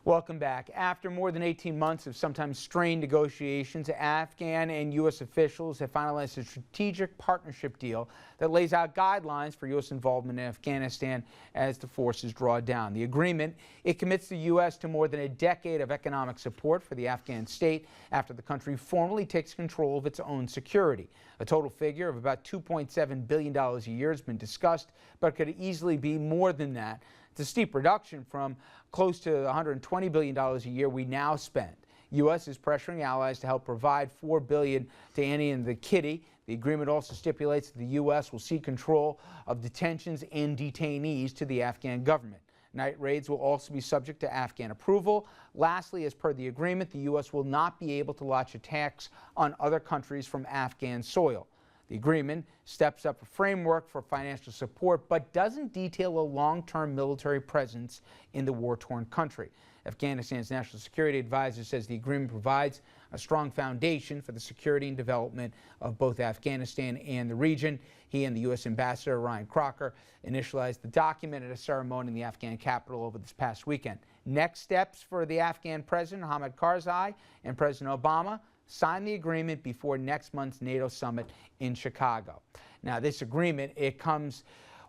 Welcome back. After more than 18 months of sometimes strained negotiations, Afghan and U.S. officials have finalized a strategic partnership deal that lays out guidelines for U.S. involvement in Afghanistan as the forces draw down. The agreement, it commits the U.S. to more than a decade of economic support for the Afghan state after the country formally takes control of its own security. A total figure of about $2.7 billion a year has been discussed, but could easily be more than that. It's a steep reduction from close to $120 billion a year we now spend. U.S. is pressuring allies to help provide $4 billion to Annie and the Kitty. The agreement also stipulates that the U.S. will cede control of detentions and detainees to the Afghan government. Night raids will also be subject to Afghan approval. Lastly, as per the agreement, the U.S. will not be able to launch attacks on other countries from Afghan soil. The agreement steps up a framework for financial support, but doesn't detail a long-term military presence in the war-torn country. Afghanistan's national security advisor says the agreement provides a strong foundation for the security and development of both Afghanistan and the region. He and the U.S. ambassador, Ryan Crocker, initialized the document at a ceremony in the Afghan capital over this past weekend. Next steps for the Afghan President Hamid Karzai and President Obama: sign the agreement before next month's NATO summit in Chicago. Now, this agreement, it comes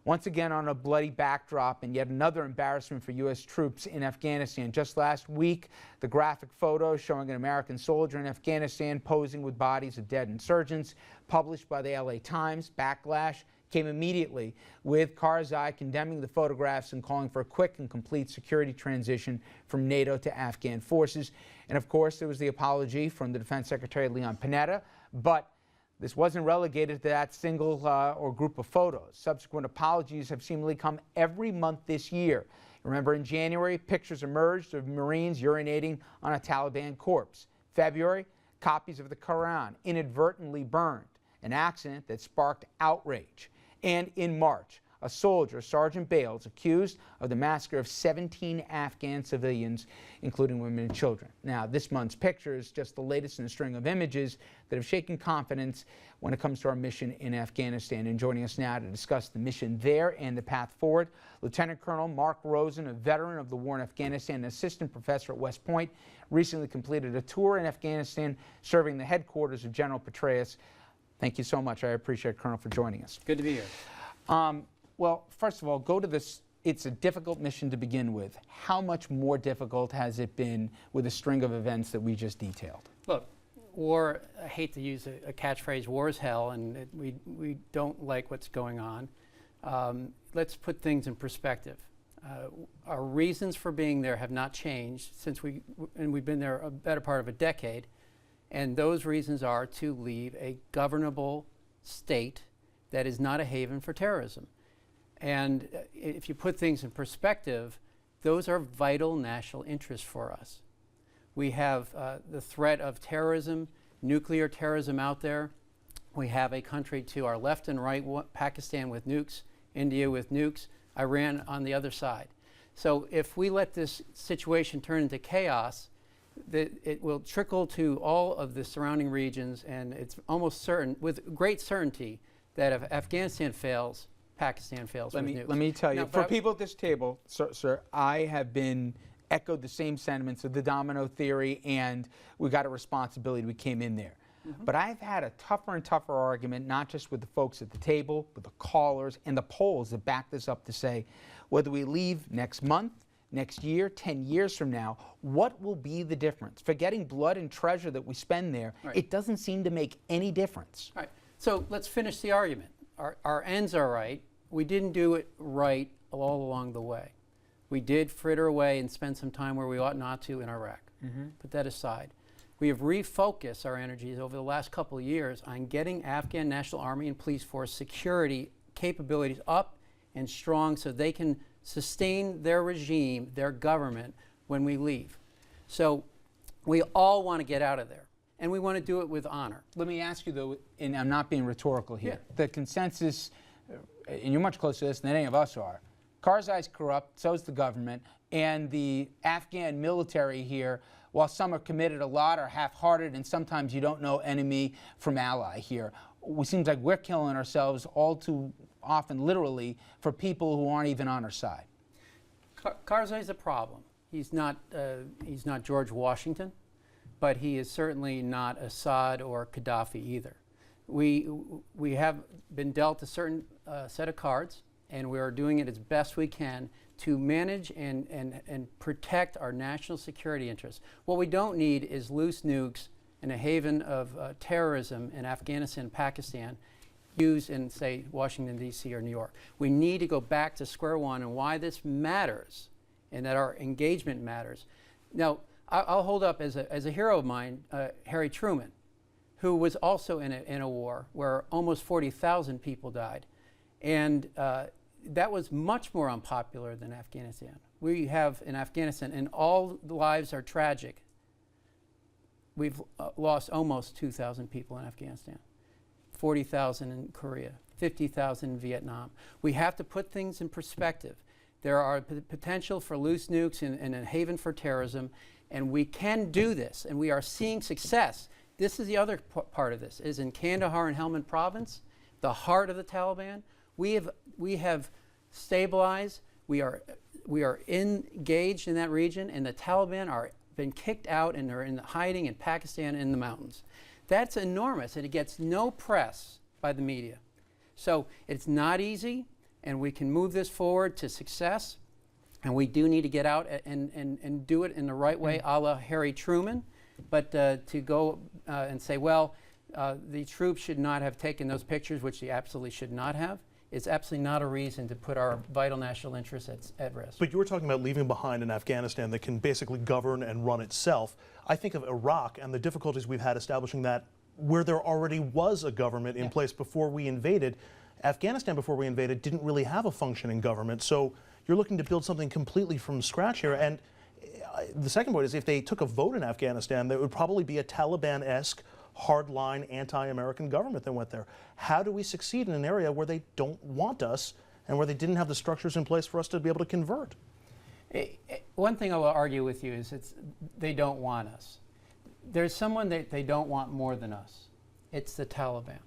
once again on a bloody backdrop and yet another embarrassment for U.S. troops in Afghanistan. Just last week, the graphic photo showing an American soldier in Afghanistan posing with bodies of dead insurgents, published by the LA Times. Backlash came immediately, with Karzai condemning the photographs and calling for a quick and complete security transition from NATO to Afghan forces. And of course, there was the apology from the Defense Secretary Leon Panetta, but this wasn't relegated to that single or group of photos. Subsequent apologies have seemingly come every month this year. Remember, in January, pictures emerged of Marines urinating on a Taliban corpse. February, copies of the Quran inadvertently burned, an accident that sparked outrage. And in March, a soldier, Sergeant Bales, accused of the massacre of 17 Afghan civilians, including women and children. Now, this month's picture is just the latest in a string of images that have shaken confidence when it comes to our mission in Afghanistan. And joining us now to discuss the mission there and the path forward, Lieutenant Colonel Mark Rosen, a veteran of the war in Afghanistan, an assistant professor at West Point, recently completed a tour in Afghanistan, serving the headquarters of General Petraeus. Thank you so much. I appreciate it, Colonel, for joining us. Good to be here. Well, first of all, go to this. It's a difficult mission to begin with. How much more difficult has it been with a string of events that we just detailed? Look, war, I hate to use a catchphrase, war is hell, and we don't like what's going on. Let's put things in perspective. Our reasons for being there have not changed since we've been there a better part of a decade, and those reasons are to leave a governable state that is not a haven for terrorism. And if you put things in perspective, those are vital national interests for us. We have the threat of terrorism, nuclear terrorism out there. We have a country to our left and right, Pakistan with nukes, India with nukes, Iran on the other side. So if we let this situation turn into chaos, it will trickle to all of the surrounding regions, and it's almost certain, with great certainty, that if Afghanistan fails, Pakistan fails with nukes. Let me tell you, for people at this table, sir, I have been echoed the same sentiments of the domino theory, and we got a responsibility. We came in there. But I've had a tougher and tougher argument, not just with the folks at the table, but the callers and the polls that back this up, to say, whether we leave next month, next year, 10 years from now, what will be the difference? Forgetting blood and treasure that we spend there, it doesn't seem to make any difference. All right. So let's finish the argument. Our ends are right. We didn't do it right all along the way. We did fritter away and spend some time where we ought not to in Iraq. Put that aside. We have refocused our energies over the last couple of years on getting Afghan National Army and Police Force security capabilities up and strong so they can sustain their regime, their government, when we leave. So we all want to get out of there, and we want to do it with honor. Let me ask you, though, and I'm not being rhetorical here, the consensus, and you're much closer to this than any of us are, Karzai's corrupt, so is the government, and the Afghan military here, while some are committed, a lot are half-hearted, and sometimes you don't know enemy from ally here. It seems like we're killing ourselves all too often, literally, for people who aren't even on our side. Karzai's a problem. he's not George Washington, but he is certainly not Assad or Gaddafi either. We have been dealt a certain set of cards, and we are doing it as best we can to manage and protect our national security interests. What we don't need is loose nukes in a haven of terrorism in Afghanistan and Pakistan used in, say, Washington, D.C. or New York. We need to go back to square one and why this matters and that our engagement matters. Now, I'll hold up as a hero of mine, Harry Truman, who was also in a war where almost 40,000 people died. And that was much more unpopular than Afghanistan. We have in Afghanistan, and all the lives are tragic. We've lost almost 2,000 people in Afghanistan, 40,000 in Korea, 50,000 in Vietnam. We have to put things in perspective. There are potential for loose nukes and a haven for terrorism, and we can do this, and we are seeing success. This is the other part of this, is in Kandahar and Helmand province, the heart of the Taliban. We have stabilized, we are engaged in that region, and the Taliban are been kicked out and are in hiding in Pakistan in the mountains. That's enormous, and it gets no press by the media. So it's not easy, and we can move this forward to success, and we do need to get out and do it in the right way, a la Harry Truman. But to go and say, well, the troops should not have taken those pictures, which they absolutely should not have, is absolutely not a reason to put our vital national interests at risk. But you were talking about leaving behind an Afghanistan that can basically govern and run itself. I think of Iraq and the difficulties we've had establishing that where there already was a government in place before we invaded. Afghanistan, before we invaded, didn't really have a functioning government. So you're looking to build something completely from scratch here. And the second point is, if they took a vote in Afghanistan, there would probably be a Taliban-esque, hardline, anti-American government that went there. How do we succeed in an area where they don't want us and where they didn't have the structures in place for us to be able to convert? One thing I will argue with you is they don't want us. There's someone that they don't want more than us. It's the Taliban.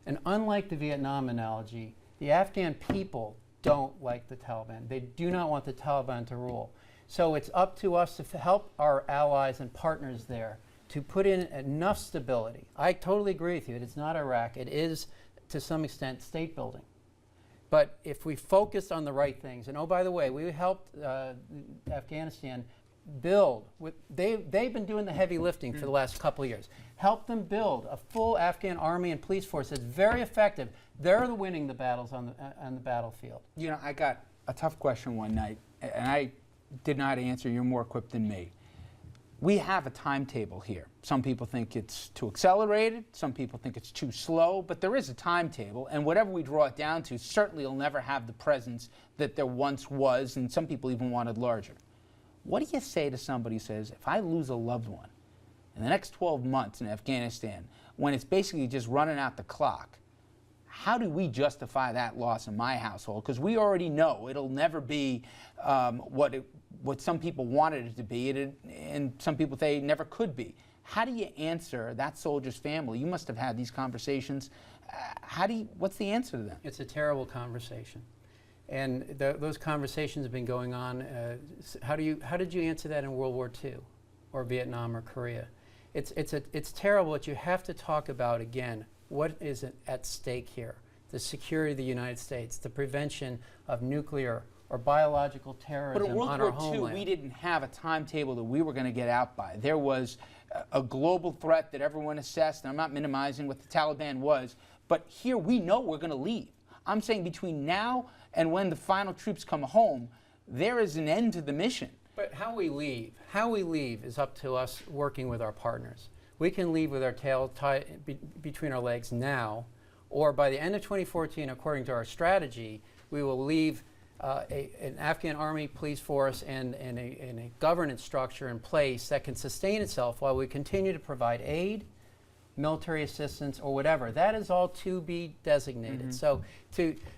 And unlike the Vietnam analogy, the Afghan people don't like the Taliban. They do not want the Taliban to rule. So it's up to us to help our allies and partners there to put in enough stability. I totally agree with you. It's not Iraq. It is, to some extent, state building. But if we focus on the right things, and oh, by the way, we helped Afghanistan build. They've been doing the heavy lifting for the last couple of years. Help them build a full Afghan army and police force that's very effective. They're winning the battles on the battlefield. You know, I got a tough question one night, and I did not answer. You're more equipped than me. We have a timetable here. Some people think it's too accelerated, some people think it's too slow, but there is a timetable, and whatever we draw it down to certainly will never have the presence that there once was, and some people even wanted larger. What do you say to somebody who says, if I lose a loved one in the next 12 months in Afghanistan, when it's basically just running out the clock, how do we justify that loss in my household? Because we already know it'll never be what some people wanted it to be, and some people say it never could be. How do you answer that soldier's family? You must have had these conversations. What's the answer to them? It's a terrible conversation. And those conversations have been going on. How did you answer that in World War II or Vietnam or Korea? It's terrible, but you have to talk about, again, what is at stake here? The security of the United States, the prevention of nuclear or biological terrorism on our homeland. But in World War II, we didn't have a timetable that we were going to get out by. There was a global threat that everyone assessed, and I'm not minimizing what the Taliban was, but here we know we're going to leave. I'm saying between now and when the final troops come home, there is an end to the mission. But how we leave is up to us working with our partners. We can leave with our tail tied between our legs now, or by the end of 2014, according to our strategy, we will leave an Afghan army, police force, and a governance structure in place that can sustain itself while we continue to provide aid, military assistance, or whatever. That is all to be designated. So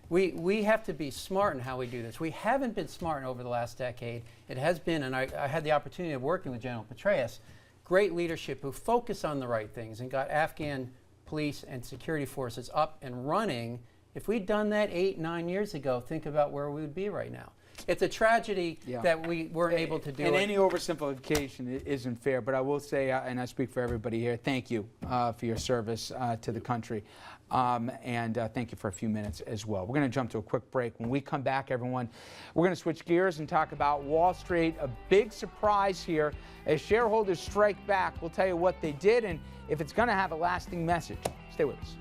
we have to be smart in how we do this. We haven't been smart over the last decade. It has been, and I had the opportunity of working with General Petraeus, great leadership who focused on the right things and got Afghan police and security forces up and running. If we'd done that 8, 9 years ago, think about where we would be right now. it's a tragedy Yeah. that we weren't able to do and it. any oversimplification isn't fair, but I will say, and I speak for everybody here, thank you for your service to the country. And thank you for a few minutes as well. We're going to jump to a quick break. When we come back, everyone, we're going to switch gears and talk about Wall Street. A big surprise here as shareholders strike back. We'll tell you what they did and if it's going to have a lasting message. Stay with us.